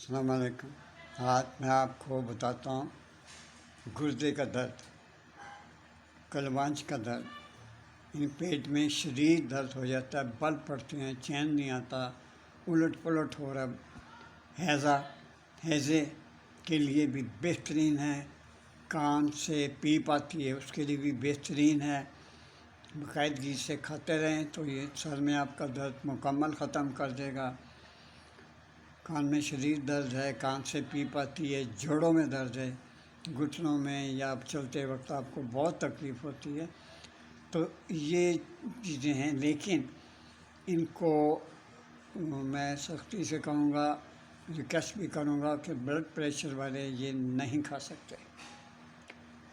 السلام علیکم۔ آج میں آپ کو بتاتا ہوں گردے کا درد، کلوانچ کا درد۔ پیٹ میں شدید درد ہو جاتا ہے، بل پڑتے ہیں، چین نہیں آتا، الٹ پلٹ ہو رہا۔ ہیضے کے لیے بھی بہترین ہے، کان سے پیپ آتی ہے اس کے لیے بھی بہترین ہے۔ باقاعدگی سے کھاتے رہیں تو یہ سر میں آپ کا درد مکمل ختم کر دے گا۔ کان میں شدید درد ہے، کان سے پیپ آتی ہے، جوڑوں میں درد ہے، گھٹنوں میں یا چلتے وقت آپ کو بہت تکلیف ہوتی ہے، تو یہ چیزیں ہیں۔ لیکن ان کو میں سختی سے کہوں گا، ریکویسٹ بھی کروں گا کہ بلڈ پریشر والے یہ نہیں کھا سکتے۔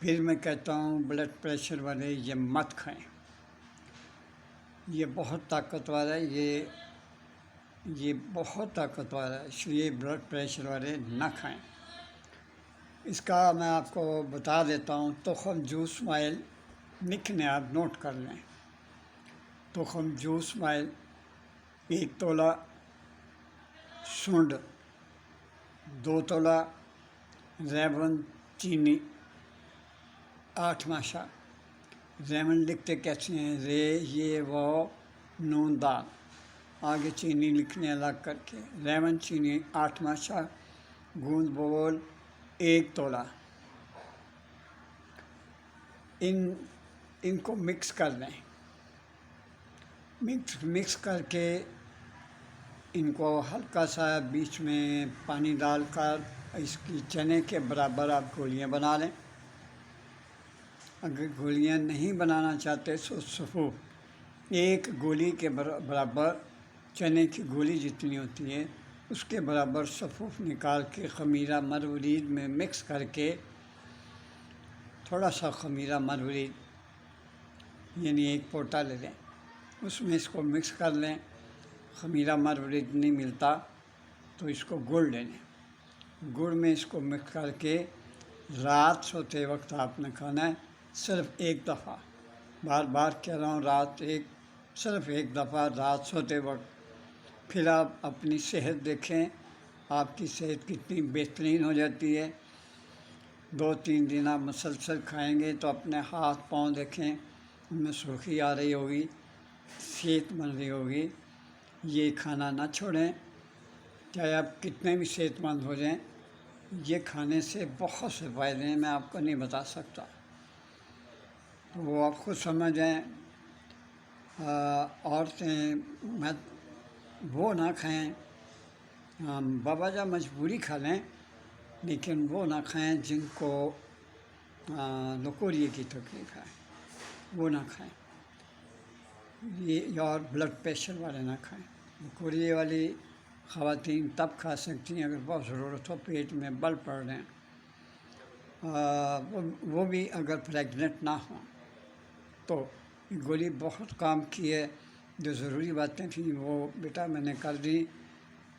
پھر میں کہتا ہوں بلڈ پریشر والے یہ مت کھائیں، یہ بہت طاقتور ہے، یہ بہت طاقتور ہے، اس لیے بلڈ پریشر والے نہ کھائیں۔ اس کا میں آپ کو بتا دیتا ہوں۔ تخم جوس مائل لکھنے، آپ نوٹ کر لیں۔ تخم جوس مائل 1 تولہ، سونڈ 2 تولہ، ریون چینی 8 ماشا۔ ریون لکھتے کیسے ہیں؟ رے یہ وہ نون دال، آگے چینی لکھنے الگ کر کے۔ ریون چینی 8 ماشا، گوند بول 1 تولہ۔ ان کو مکس کر لیں، مکس کر کے ان کو ہلکا سا بیچ میں پانی ڈال کر اس کی چنے کے برابر آپ گولیاں بنا لیں۔ اگر گولیاں نہیں بنانا چاہتے تو صفوف 1 گولی کے برابر، چنے کی گولی جتنی ہوتی ہے اس کے برابر صفوف نکال کے خمیرہ مروارید میں مکس کر کے، تھوڑا سا خمیرہ مروارید یعنی 1 پوٹا لے لیں، اس میں اس کو مکس کر لیں۔ خمیرہ مروارید نہیں ملتا تو اس کو گڑ لے لیں، گڑ میں اس کو مکس کر کے رات سوتے وقت آپ نے کھانا ہے، صرف 1 دفعہ۔ بار بار کہہ رہا ہوں، صرف 1 دفعہ رات سوتے وقت۔ پھر آپ اپنی صحت دیکھیں، آپ کی صحت کتنی بہترین ہو جاتی ہے۔ 2-3 دن آپ مسلسل کھائیں گے تو اپنے ہاتھ پاؤں دیکھیں، ان میں سرخی آ رہی ہوگی، صحت بن رہی ہوگی۔ یہ کھانا نہ چھوڑیں، چاہے آپ کتنے بھی صحت مند ہو جائیں، یہ کھانے سے بہت سے فائدے ہیں، میں آپ کو نہیں بتا سکتا، تو وہ آپ خود سمجھیں۔ عورتیں وہ نہ کھائیں، بابا جا مجبوری کھا لیں، لیکن وہ نہ کھائیں جن کو لکوریے کی تکلیف ہے، وہ نہ کھائیں۔ یہ اور بلڈ پریشر والے نہ کھائیں۔ لکوریے والی خواتین تب کھا سکتی ہیں اگر بہت ضرورت ہو، پیٹ میں بل پڑ رہے ہیں، وہ بھی اگر پریگننٹ نہ ہوں تو۔ یہ گولی بہت کام کی ہے، جو ضروری باتیں تھیں وہ بیٹا میں نے کر دی۔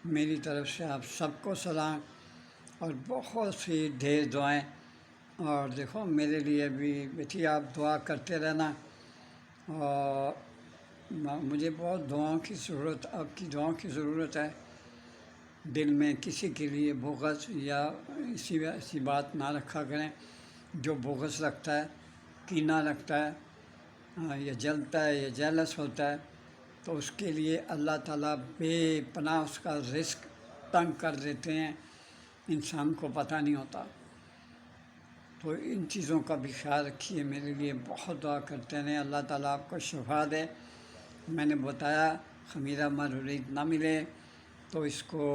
میری طرف سے آپ سب کو سلام اور بہت سی ڈھیر دعائیں۔ اور دیکھو میرے لیے بھی بیٹی آپ دعا کرتے رہنا، اور مجھے بہت دعاؤں کی ضرورت، آپ کی دعاؤں کی ضرورت ہے۔ دل میں کسی کے لیے بغض یا ایسی بات نہ رکھا کریں۔ جو بغض رکھتا ہے، کینہ رکھتا ہے، یا جلتا ہے یا جیلس ہوتا ہے، تو اس کے لیے اللہ تعالیٰ بے پناہ اس کا رزق تنگ کر دیتے ہیں، انسان کو پتہ نہیں ہوتا۔ تو ان چیزوں کا بھی خیال رکھیے، میرے لیے بہت دعا کرتے ہیں، اللہ تعالیٰ آپ کو شفا دے۔ میں نے بتایا خمیرہ مروارید نہ ملے تو اس کو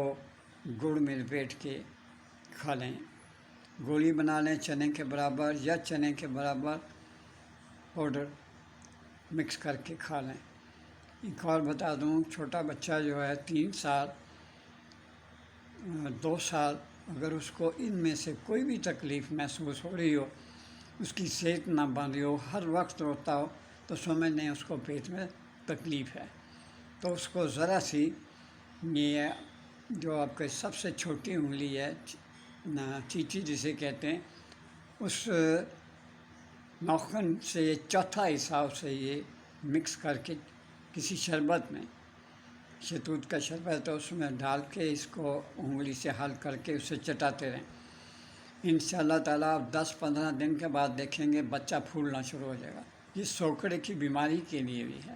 گڑ میں لپیٹ کے کھا لیں، گولی بنا لیں چنے کے برابر یا چنے کے برابر پاؤڈر مکس کر کے کھا لیں۔ ایک اور بتا دوں، چھوٹا بچہ جو ہے 3 سال 2 سال، اگر اس کو ان میں سے کوئی بھی تکلیف محسوس ہو رہی ہو، اس کی صحت نہ بن رہی ہو، ہر وقت روتا ہو، تو سمجھ لیں اس کو پیٹ میں تکلیف ہے، تو اس کو ذرا سی یہ جو آپ کے سب سے چھوٹی انگلی ہے، چیچی جسے کہتے ہیں، اس ناخن سے 1/4 حصہ اسے یہ مکس کر کے کسی شربت میں شہتوت کا شربت ہے اس میں ڈال کے اس کو انگلی سے حل کر کے اسے چٹاتے رہیں۔ انشاءاللہ تعالیٰ آپ 10-15 دن کے بعد دیکھیں گے بچہ پھولنا شروع ہو جائے گا۔ یہ سوکڑے کی بیماری کے لیے بھی ہے،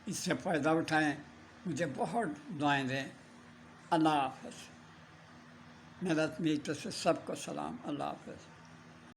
اس سے فائدہ اٹھائیں، مجھے بہت دعائیں دیں۔ اللہ حافظ۔ میری طرف سے سب کو سلام، اللہ حافظ۔